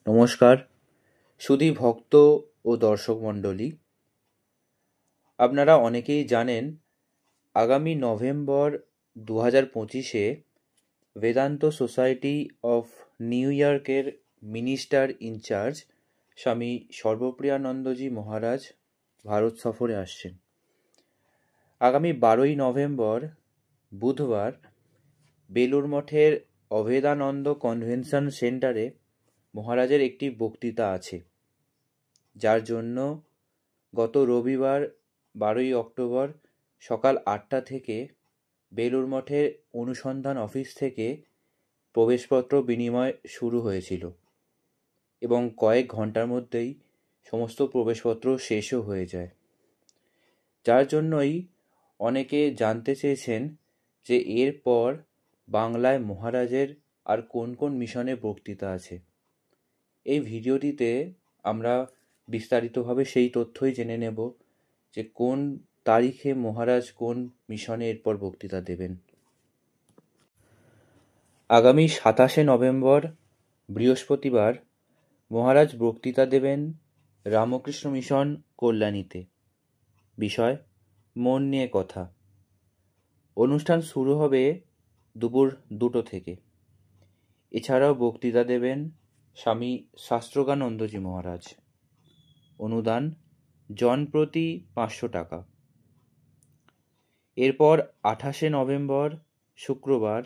নমস্কার সুধী ভক্ত ও দর্শক মণ্ডলী, আপনারা অনেকেই জানেন আগামী নভেম্বর 2025-এ বেদান্ত সোসাইটি অফ নিউ ইয়র্কের মিনিস্টার ইনচার্জ স্বামী সর্বপ্রিয়ানন্দজি মহারাজ ভারত সফরে আসছেন। আগামী 12ই নভেম্বর বুধবার বেলুড় মঠের অভেদানন্দ কনভেনশন সেন্টারে মহারাজের একটি বক্তৃতা আছে, যার জন্য গত রবিবার 12ই অক্টোবর সকাল 8টা থেকে বেলুড় মঠের অনুসন্ধান অফিস থেকে প্রবেশপত্র বিনিময় শুরু হয়েছিল এবং কয়েক ঘন্টার মধ্যেই সমস্ত প্রবেশপত্র শেষও হয়ে যায়। যার জন্যই অনেকে জানতে চেয়েছেন যে এরপর বাংলায় মহারাজের আর কোন কোন মিশনে বক্তৃতা আছে। এই ভিডিওটিতে আমরা বিস্তারিতভাবে সেই তথ্যই জেনে নেব যে কোন তারিখে মহারাজ কোন মিশনে এরপর বক্তৃতা দেবেন। আগামী 27শে নভেম্বর বৃহস্পতিবার মহারাজ বক্তৃতা দেবেন রামকৃষ্ণ মিশন কল্যাণীতে। বিষয় মন নিয়ে কথা। অনুষ্ঠান শুরু হবে দুপুর 2টো থেকে। এছাড়াও বক্তৃতা দেবেন স্বামী শাস্ত্রজ্ঞানন্দজি মহারাজ। অনুদান জনপ্রতি 500 টাকা। এরপর 28শে নভেম্বর শুক্রবার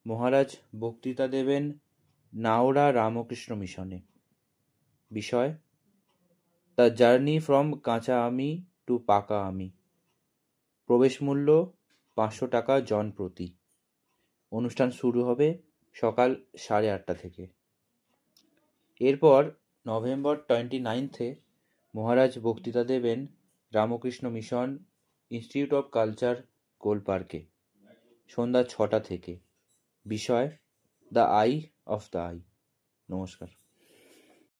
মহারাজ বক্তৃতা দেবেন নাওড়া রামকৃষ্ণ মিশনে। বিষয় দ্য জার্নি ফ্রম কাঁচা আমি টু পাকা আমি। প্রবেশ মূল্য 500 টাকা জন প্রতি। অনুষ্ঠান শুরু হবে সকাল 8:30 থেকে। এরপর নভেম্বর 29-এ মহারাজ বক্তৃতা দেবেন Ramakrishna mission institute of culture গোলপার্কে সন্ধ্যা 6টা থেকে। বিষয় the I of the I. নমস্কার।